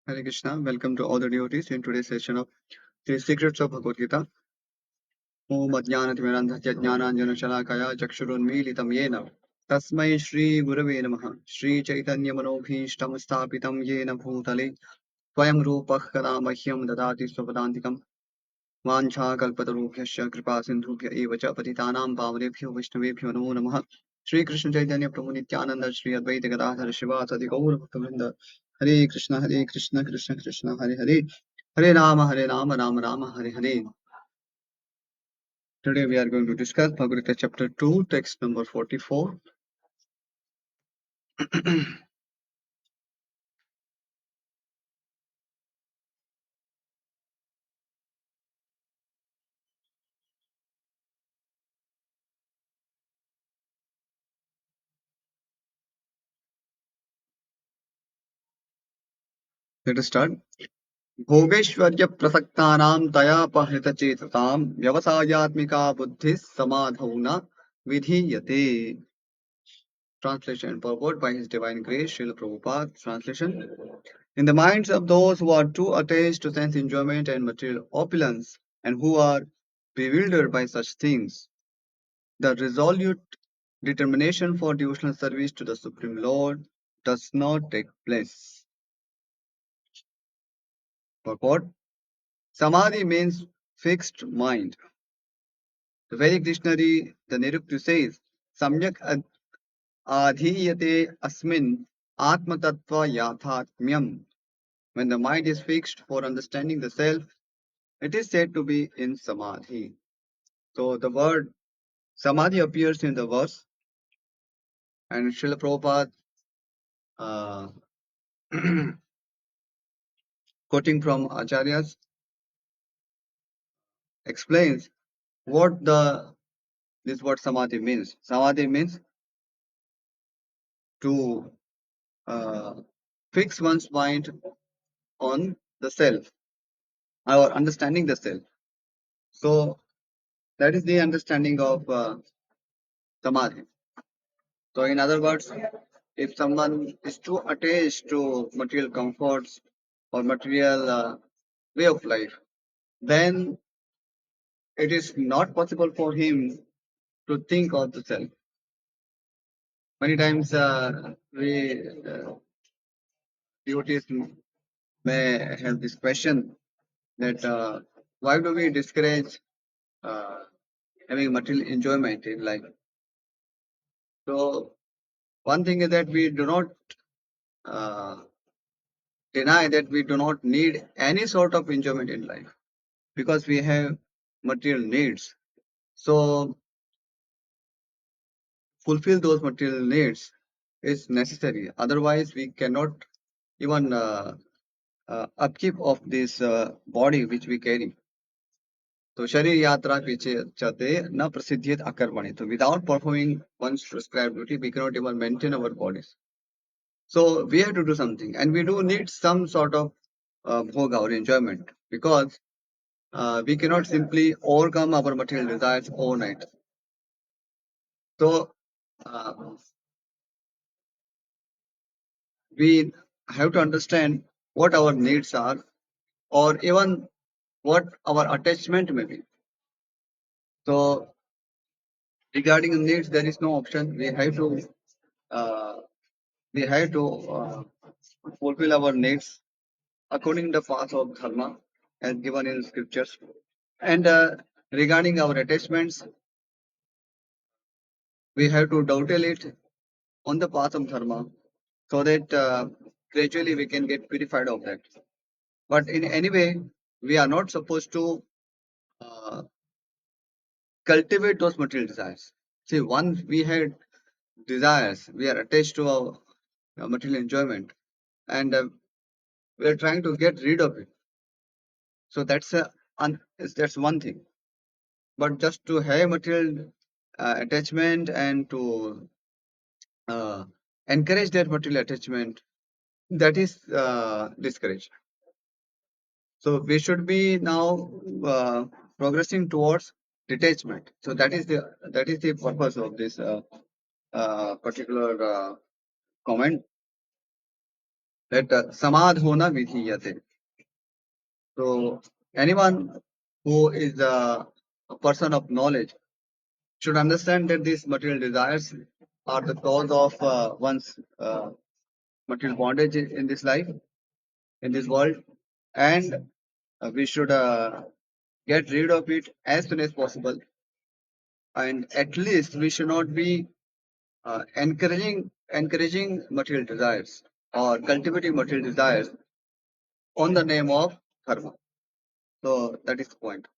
Hare Krishna, welcome to all the devotees in today's session of the Secrets of Bhagavad Gita. Om Ajnanatimirandhasya Jnananjana Shalakaya Chakshurunmilitam Yena Tasmai Shri Gurave Namaha Shri Chaitanya Manobhishtam Sthapitam Yena Bhutale Swayam Rupah Kada Mahyam Dadati Swapadantikam Vancha Kalpatarubhyasya Kripa Sindhubhya Eva Cha Patitanam Pavanebhyo Vaishnavebhyo Namo Namaha Shri Krishna Chaitanya Prabhu Nityananda Shri Advaita Gadadhara Shivasati Gaura Bhaktivinoda Hare Krishna Krishna Krishna Hare Hare Hare Rama Rama Rama Hare Hare. Today we are going to discuss Bhagavad Gita chapter 2, text number 44. Let us start. भोगैश्वर्य प्रसक्तानां तया पहृत चेततां व्यवसायात्मिका बुद्धिः समाधौ न विधीयते. Translation and purport by His Divine Grace, Srila Prabhupada. Translation. In the minds of those who are too attached to sense enjoyment and material opulence, and who are bewildered by such things, the resolute determination for devotional service to the Supreme Lord does not take place. Purport. Samadhi means fixed mind. The Vedic dictionary, the Nirukti says, Samyak adhiyate asmin atma tattva yathatmyam. When the mind is fixed for understanding the self, it is said to be in samadhi. So the word samadhi appears in the verse, and Srila Prabhupada, uh, quoting from Acharyas, explains what this word samadhi means. Samadhi means to uh, fix one's mind on the self or understanding the self. So that is the understanding of samadhi. So in other words, if someone is too attached to material comforts or material way of life, then it is not possible for him to think of the self. Many times we devotees may have this question that why do we discourage uh, having material enjoyment in life? So one thing is that we do not uh, deny that we do not need any sort of enjoyment in life because we have material needs. So fulfill those material needs is necessary. Otherwise, we cannot even upkeep of this body which we carry. So Shari Yatra Piche Chate na Prasiddhyat Akarmani. So without performing one's prescribed duty, we cannot even maintain our bodies. So we have to do something, and we do need some sort of bhoga or enjoyment because we cannot simply overcome our material desires overnight. So uh, we have to understand what our needs are, or even what our attachment may be. So regarding needs, there is no option. Uh, we have to fulfill our needs according to the path of dharma as given in scriptures. And regarding our attachments, we have to dovetail it on the path of dharma so that gradually we can get purified of that. But in any way, we are not supposed to uh, cultivate those material desires. See, once we had desires, we are attached to our material enjoyment, and we are trying to get rid of it. So that's one thing. But just to have material attachment and to uh, encourage that material attachment, that is discouraged. So we should be now progressing towards detachment. So that is the purpose of this particular comment. that samadhona vidhiyate. So anyone who is a person of knowledge should understand that these material desires are the cause of one's material bondage in this life, in this world, and we should get rid of it as soon as possible. And at least we should not be encouraging material desires or cultivating material desires on the name of karma. So that is the point.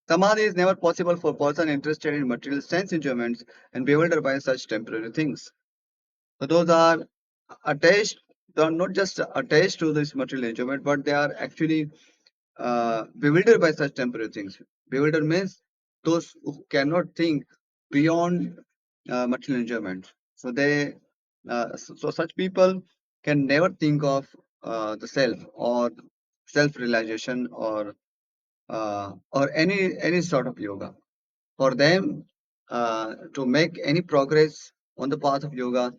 Samadhi is never possible for a person interested in material sense enjoyments and bewildered by such temporary things. So those are attached, they are not just attached to this material enjoyment, but they are actually bewildered by such temporary things. Bewildered means those who cannot think beyond material enjoyment. So so such people can never think of the self or self-realization or any sort of yoga. For them to make any progress on the path of yoga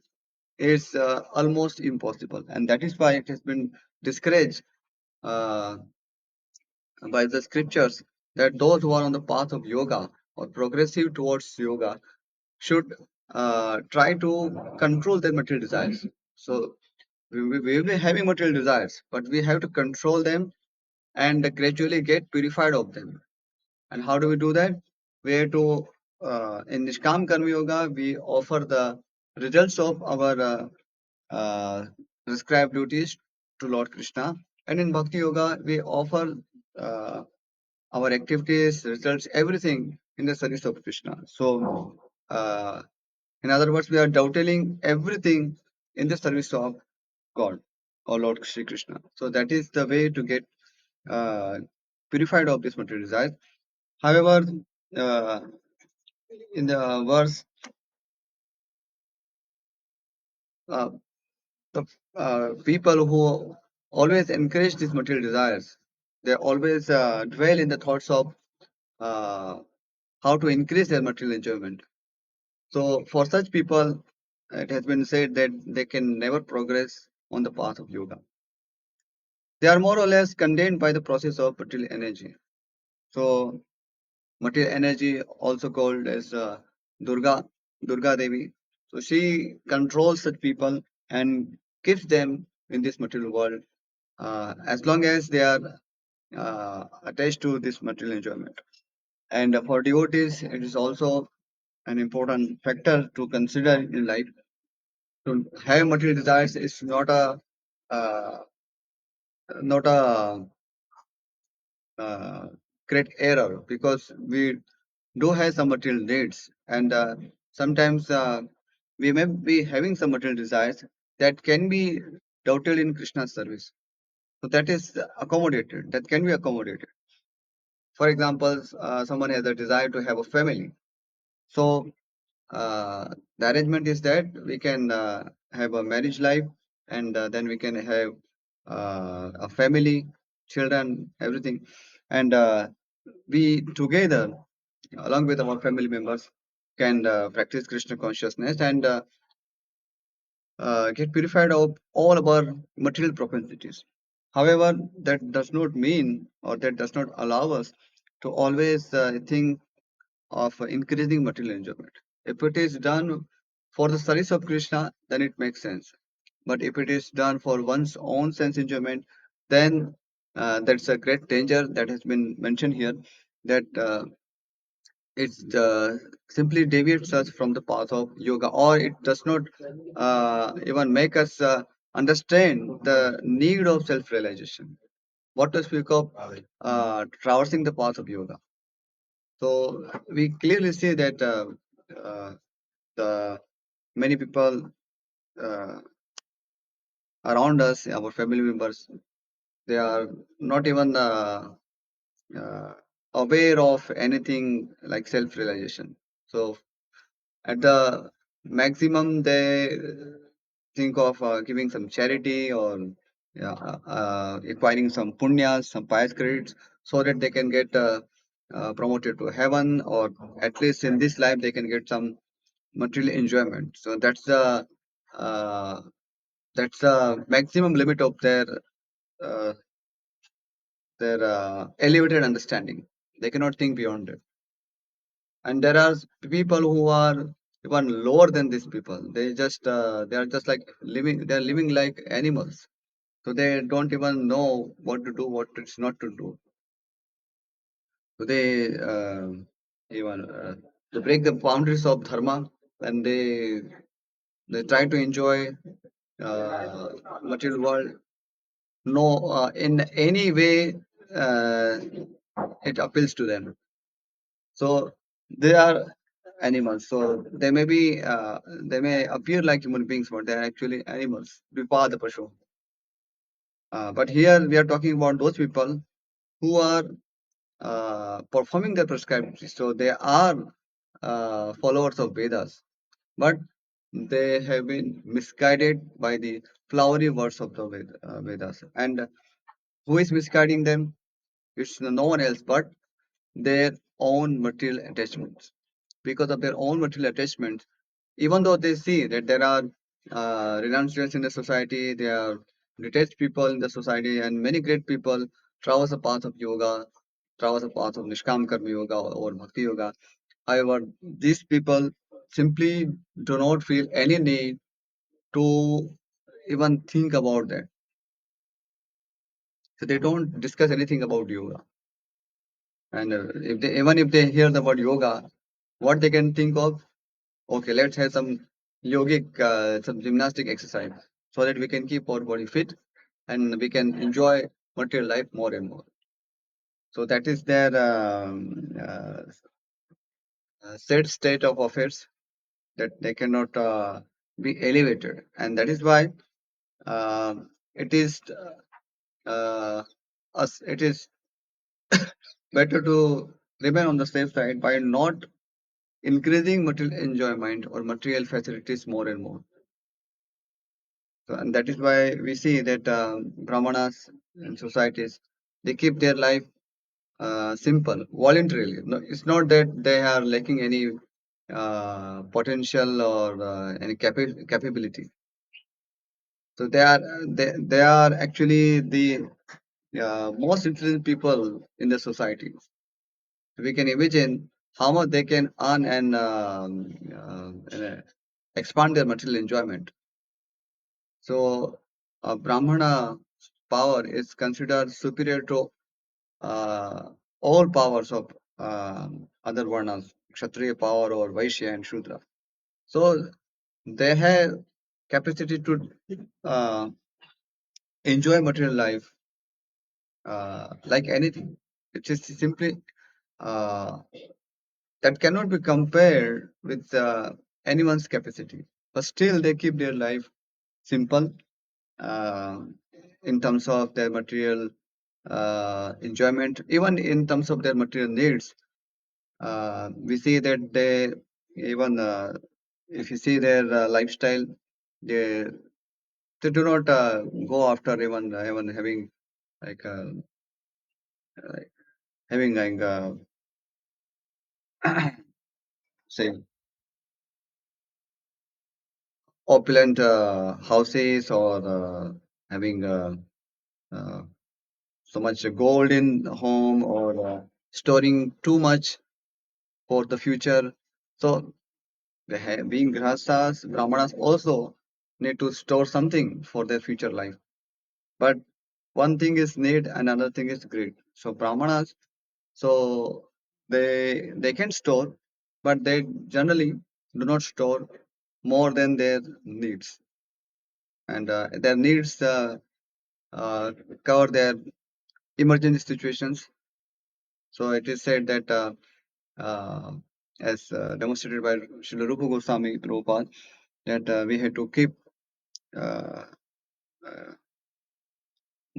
is almost impossible, and that is why it has been discouraged uh, by the scriptures that those who are on the path of yoga or progressive towards yoga should try to control their material desires. So we will be having material desires, but we have to control them and gradually get purified of them. And how do we do that? We have to, in Nishkam Karma Yoga, we offer the results of our uh, prescribed duties to Lord Krishna. And in Bhakti Yoga, we offer uh, our activities, results, everything in the service of Krishna. So, in other words, we are doubting everything in the service of God or Lord Shri Krishna. So, that is the way to get uh, purified of this material desire. However, uh, in the verse, uh, the people who always encourage these material desires, they always dwell in the thoughts of uh, how to increase their material enjoyment. So, for such people, it has been said that they can never progress on the path of yoga. They are more or less contained by the process of material energy. So, material energy, also called as Durga Devi. So, she controls such people and keeps them in this material world as long as they are attached to this material enjoyment. And for devotees, it is also an important factor to consider in life. To have material desires is uh, not a uh, great error, because we do have some material needs, and sometimes we may be having some material desires that can be doubted in Krishna's service. So that is accommodated. That can be accommodated. For example, someone has a desire to have a family. So the arrangement is that we can have a marriage life, and then we can have a family, children, everything, and we together, along with our family members, can practice Krishna consciousness and get purified of all of our material propensities. However, that does not mean, or that does not allow us to always think of increasing material enjoyment. If it is done for the service of Krishna, then it makes sense. But if it is done for one's own sense enjoyment, then that's a great danger that has been mentioned here. That it simply deviates us from the path of yoga, or it does not even make us understand the need of self-realization. What to speak of traversing the path of yoga? So we clearly see that uh, the many people uh, around us, our family members, they are not even uh, aware of anything like self-realization. So at the maximum, they think of giving some charity or acquiring some punyas, some pious credits, so that they can get promoted to heaven, or at least in this life they can get some material enjoyment. So that's the uh, That's the maximum limit of uh, their elevated understanding. They cannot think beyond it. And there are people who are even lower than these people. They are just like living. They are living like animals. So they don't even know what to do, what is not to do. So they break the boundaries of dharma, and they try to enjoy uh, material world. No, in any way uh, it appeals to them. So they are animals. So they may appear like human beings, but they are actually animals. Vipada Pashu. But here we are talking about those people who are performing their prescribed duties. So they are followers of Vedas, but they have been misguided by the flowery words of the Vedas. And who is misguiding them? It's no one else but their own material attachments. Because of their own material attachments, even though they see that there are renunciates in the society, there are detached people in the society, and many great people traverse a path of yoga, traverse a path of Nishkam Karma Yoga or Bhakti Yoga. However, these people simply do not feel any need to even think about that. So they don't discuss anything about yoga. And even if they hear about yoga, what they can think of, okay, let's have some some gymnastic exercise so that we can keep our body fit and we can enjoy material life more and more. So that is their set state of affairs that they cannot be elevated, and that is why uh, it is it is better to remain on the safe side by not increasing material enjoyment or material facilities more and more. So, and that is why we see that brahmanas and societies, they keep their life simple voluntarily. No, it's not that they are lacking any potential or any capability. So they are actually the most intelligent people in the society. We can imagine how much they can earn and expand their material enjoyment. So, Brahmana power is considered superior to uh, all powers of other varnas, Kshatriya power or Vaishya and Shudra. So, they have capacity to uh, enjoy material life like anything. It is simply uh, that cannot be compared with anyone's capacity. But still, they keep their life simple uh, in terms of their material enjoyment, even in terms of their material needs. We see that even if you see their lifestyle, they they do not go after even having like like having like say opulent houses or having uh, so much gold in home or storing too much for the future. So being grahastas, brahmanas also need to store something for their future life. But one thing is need, another thing is greed. So brahmanas, so they can store, but they generally do not store more than their needs, and their needs uh, cover their emergency situations. So it is said that uh, as demonstrated by Srila Rupa Goswami Prabhupada, that we had to keep uh, uh,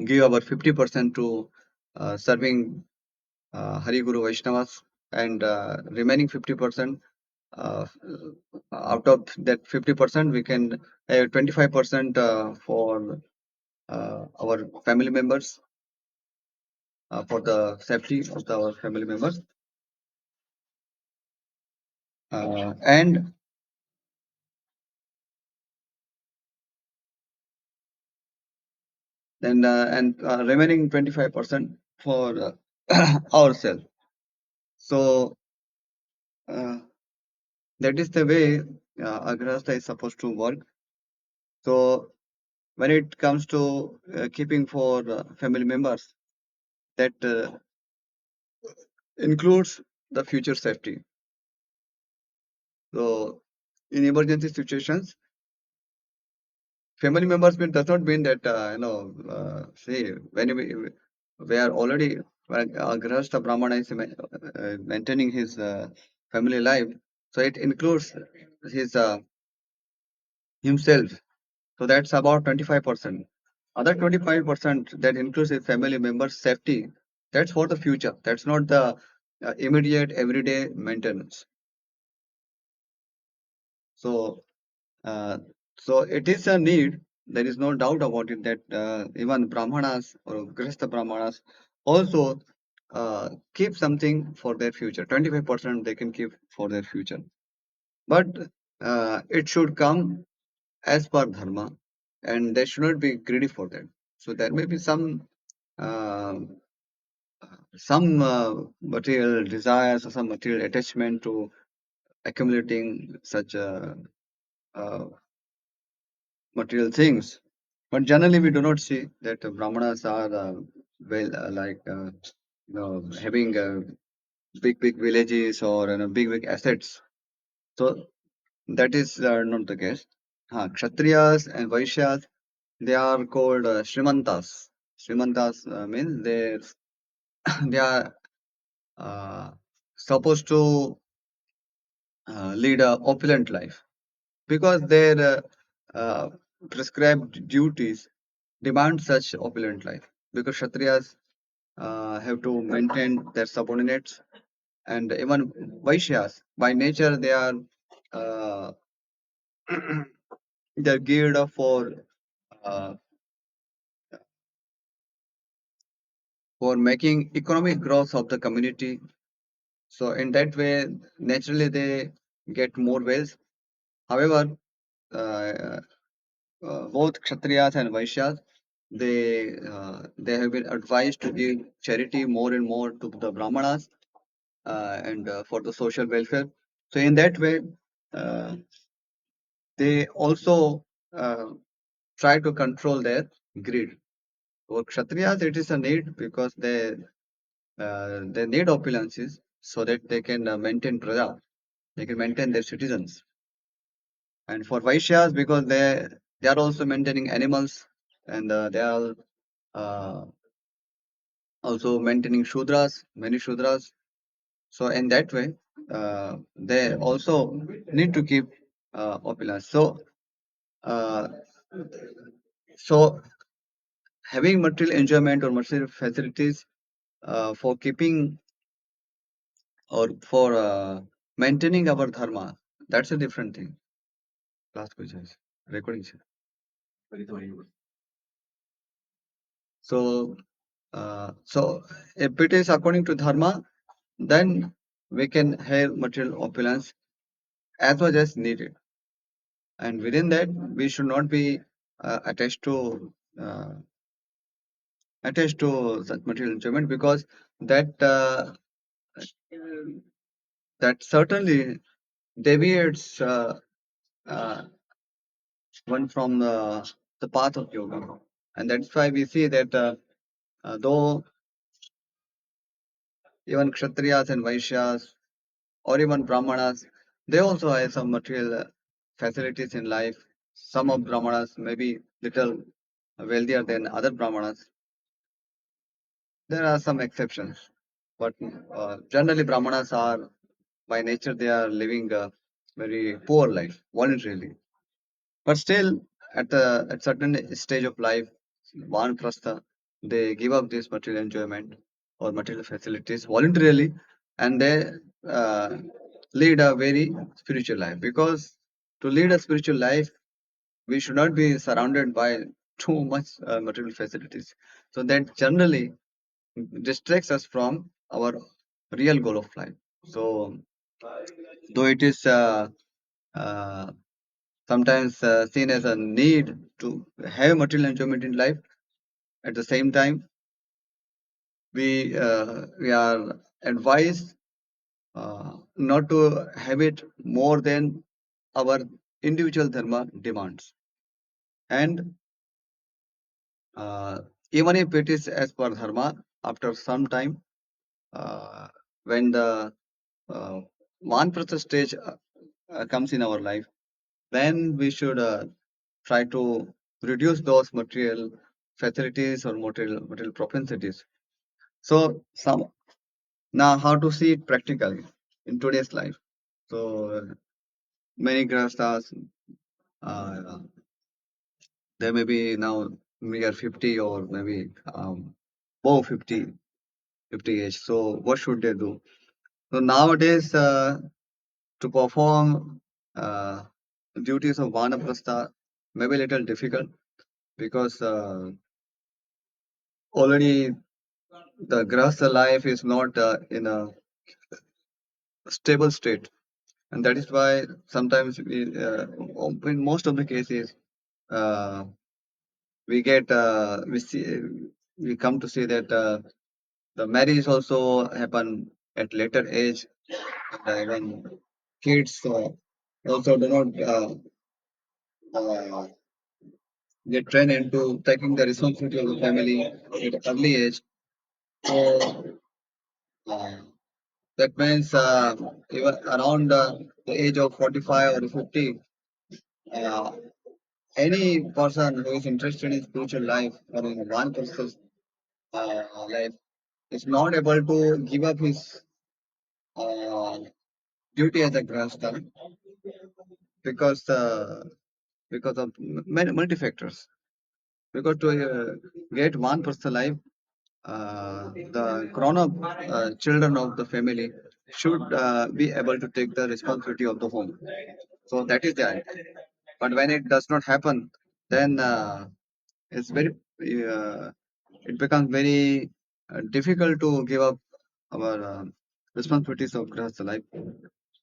give our 50% to serving Hari Guru Vaishnavas, and remaining 50%, uh, out of that 50%, we can 25% for our family members, for the safety of our family members, and and remaining 25% for ourselves. So uh, that is the way agrahasta is supposed to work. So when it comes to keeping for family members, that includes the future safety. So in emergency situations, family members mean does not mean that see when we are already when Grahastha Brahmana is maintaining his family life, so it includes his himself. So that's about 25%. Other 25% that includes his family members' safety. That's for the future. That's not the immediate everyday maintenance. So Uh, so it is a need. There is no doubt about it that even Brahmanas or Grihastha Brahmanas also keep something for their future. 25% they can keep for their future. But it should come as per dharma, and they should not be greedy for that. So there may be uh, some material desires or some material attachment to accumulating such uh, material things. But generally, we do not see that Brahmanas are having big villages or big assets. So that is not the case. Kshatriyas and Vaishyas, they are called Shrimantas. Shrimantas means they are uh, supposed to lead a opulent life because their uh, prescribed duties demand such opulent life. Because Kshatriyas have to maintain their subordinates, and even Vaishyas by nature they are uh, they're geared up uh, for making economic growth of the community. So in that way, naturally they get more wealth. However, uh, both Kshatriyas and Vaishyas they have been advised to give charity more and more to the Brahmanas and for the social welfare. So in that way, uh, they also uh, try to control their greed. For Kshatriyas, it is a need because they need opulences so that they can maintain praja, they can maintain their citizens. And for Vaishyas, because they are also maintaining animals and they are uh, also maintaining Shudras, many Shudras. So in that way, they also need to keep opulence. Uh, so having material enjoyment or material facilities for keeping or for maintaining our dharma, that's a different thing. Last question. Recording. So, so if it is according to dharma, then we can have material opulence as much as needed. And within that, we should not be uh, attached to uh, attached to such material enjoyment because that that certainly deviates uh, one from the path of yoga. And that's why we see that though even Kshatriyas and Vaishyas or even Brahmanas, they also have some material facilities in life. Some of Brahmanas may be little wealthier than other Brahmanas. There are some exceptions, but generally Brahmanas are by nature they are living a very poor life voluntarily. But still, at certain stage of life, Vanaprastha, they give up this material enjoyment or material facilities voluntarily, and they uh, lead a very spiritual life. Because to lead a spiritual life, we should not be surrounded by too much material facilities. So that generally distracts us from our real goal of life. So though it is uh, sometimes seen as a need to have material enjoyment in life, At the same time, we are advised not to have it more than our individual dharma demands. And uh, even if it is as per dharma, after some time, uh, when the uh, one stage comes in our life, then we should try to reduce those material facilities or material propensities. So some now how to see it practically in today's life. So many grahasthas, uh, they may be now near 50 or maybe above 50 age. So what should they do? So nowadays, to perform duties of vanaprastha may be a little difficult because already the grahastha life is not in a stable state, and that is why sometimes in most of the cases, uh, we get we come to see that the marriage also happen at later age. Even kids also do not uh, get trained into taking the responsibility of the family at early age. So uh, that means even around the age of 45 or 50, uh, any person who is interested in spiritual life or in one person's life is not able to give up his uh, duty as a grandson because of many multi factors. Because to get one person life, the grown up children of the family should be able to take the responsibility of the home. So that is the idea. But when it does not happen, then it's very uh, it becomes very difficult to give up our responsibilities of Grahastha life.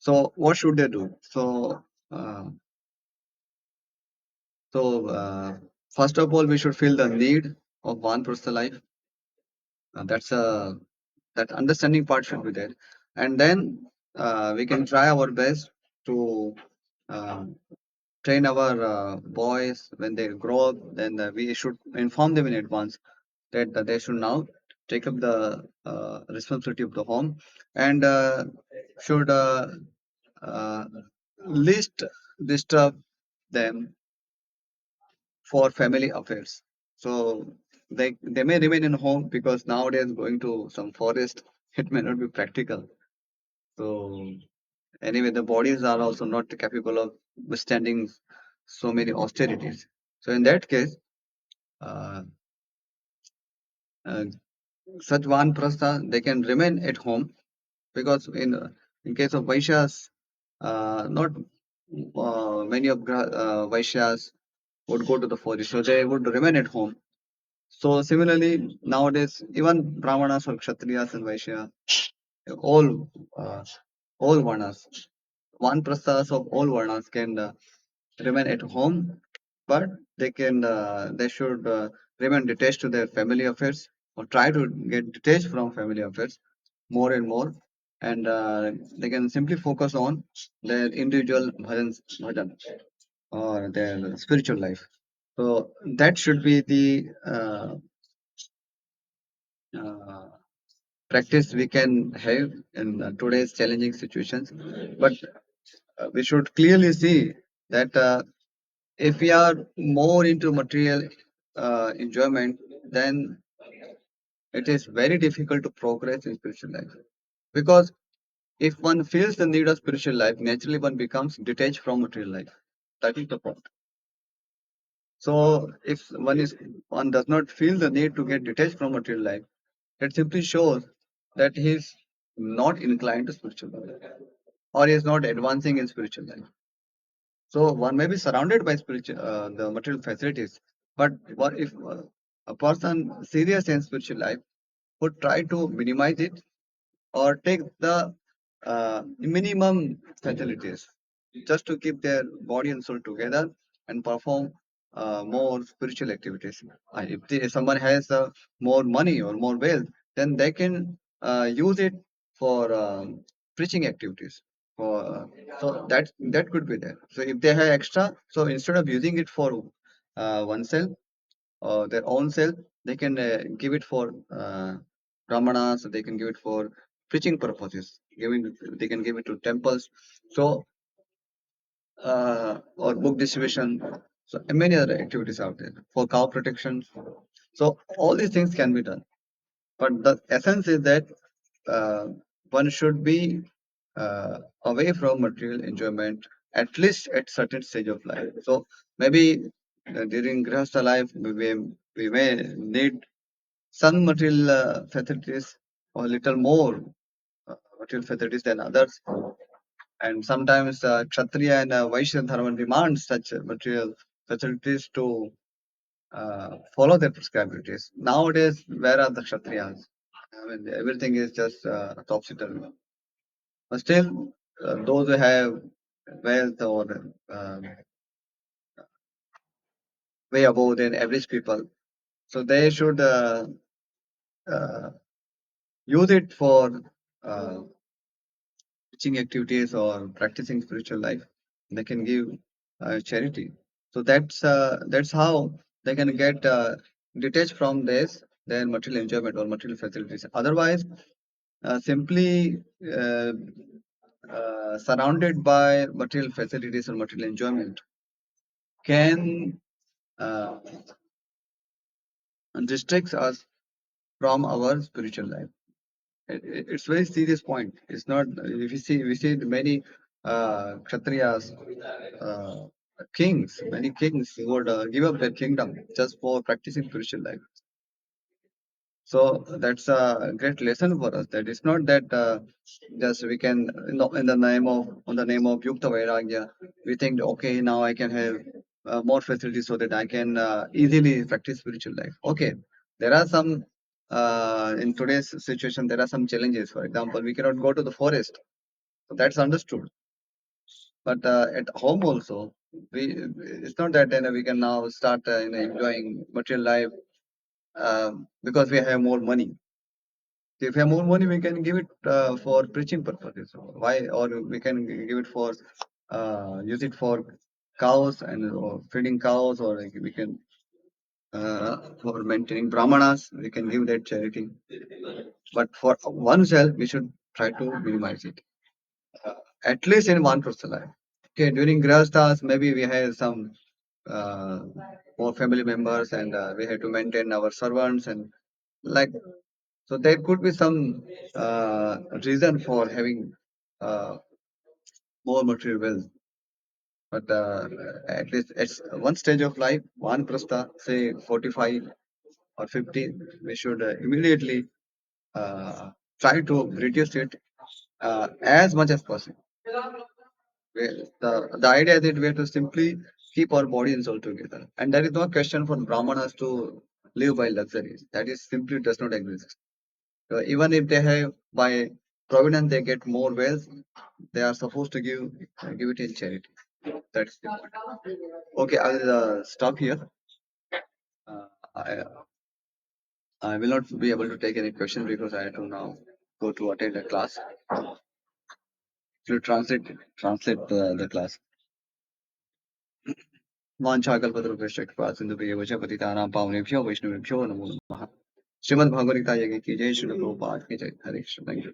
So what should they do? Uh, so first of all, we should feel the need of one personal life. That's a that understanding part should be there, and then we can try our best to uh, train our boys when they grow up. Then we should inform them in advance that they should now take up the responsibility of the home and should uh, least disturb them for family affairs. So they may remain in home because nowadays going to some forest it may not be practical. So anyway, the bodies are also not capable of withstanding so many austerities. So in that case, uh, uh, such vanprastha they can remain at home because in case of Vaishyas, not many of Vaishyas would go to the forest, so they would remain at home. So similarly, nowadays even Brahmanas or Kshatriyas and Vaishya, all uh, all varnas, vanprasthas of all varnas can remain at home, but they should remain detached to their family affairs or try to get detached from family affairs more and more, and they can simply focus on their individual bhajan or their spiritual life. So that should be the uh, practice we can have in today's challenging situations. But we should clearly see that if we are more into material enjoyment, then it is very difficult to progress in spiritual life. Because if one feels the need of spiritual life, naturally one becomes detached from material life. That is the point. So if one does not feel the need to get detached from material life, it simply shows that he is not inclined to spiritual life or he is not advancing in spiritual life. So one may be surrounded by spiritual the material facilities, but what if a person serious in spiritual life would try to minimize it or take the minimum facilities just to keep their body and soul together and perform more spiritual activities. If someone has more money or more wealth, then they can use it for preaching activities. For so that could be there. So if they have extra, so instead of using it for oneself or their own self, they can give it for brahmanas. They can give it for preaching purposes. Giving they can give it to temples. So or book distribution. So many other activities out there for cow protection. So all these things can be done. But the essence is that uh, one should be away from material enjoyment at least at certain stage of life. So maybe during grihastha life we may need some material facilities or little more material facilities than others. And sometimes Kshatriya and Vaishya Dharma demands such material facilities to follow their prescriptivities. Nowadays, where are the Kshatriyas? I mean, everything is just topsy-turvy. But still, those who have wealth or way above than average people, so they should uh, use it for uh, teaching activities or practicing spiritual life. They can give charity. So that's how they can get detached from this their material enjoyment or material facilities. Otherwise, simply uh, surrounded by material facilities or material enjoyment can uh, restrict us from our spiritual life. It's very serious point. It's not if we see many kshatriyas, uh, kings, many kings would give up their kingdom just for practicing spiritual life. So that's a great lesson for us. That it's not that just we can in the name of on the name of Yukta Vairagya, we think okay now I can have more facilities so that I can easily practice spiritual life. Okay, there are some in today's situation there are some challenges. For example, we cannot go to the forest. So that's understood. But at home also, we it's not that we can now start enjoying material life because we have more money. If we have more money, we can give it for preaching purposes. Why? Or we can give it for use it for cows and or feeding cows, or like we can for maintaining brahmanas. We can give that charity. But for oneself, we should try to minimize it. At least in one person's life. Okay, during grihasthas, maybe we have some uh, more family members, and we have to maintain our servants and like. So there could be some reason for having uh, more material wealth, but at least at one stage of life, one prastha, say 45 or 50, we should immediately uh, try to reduce it as much as possible. The idea is that we have to simply keep our body and soul together, and there is no question for brahmanas to live by luxuries. That is simply does not exist. So even if they have by providence they get more wealth, they are supposed to give it in charity. That's the point. Okay, I'll stop here. Uh, I I will not be able to take any questions because I have to now go to attend a class. To translate the class. वाञ्छाकल्पतरुभ्यश्च कृपासिन्धुभ्यश्च पतितानां पावनेभ्यो वैष्णवेभ्यो नमो नमः श्रीमद् भगवद्गीता की जय श्री प्रभुपाद की जय हरे Krishna thank you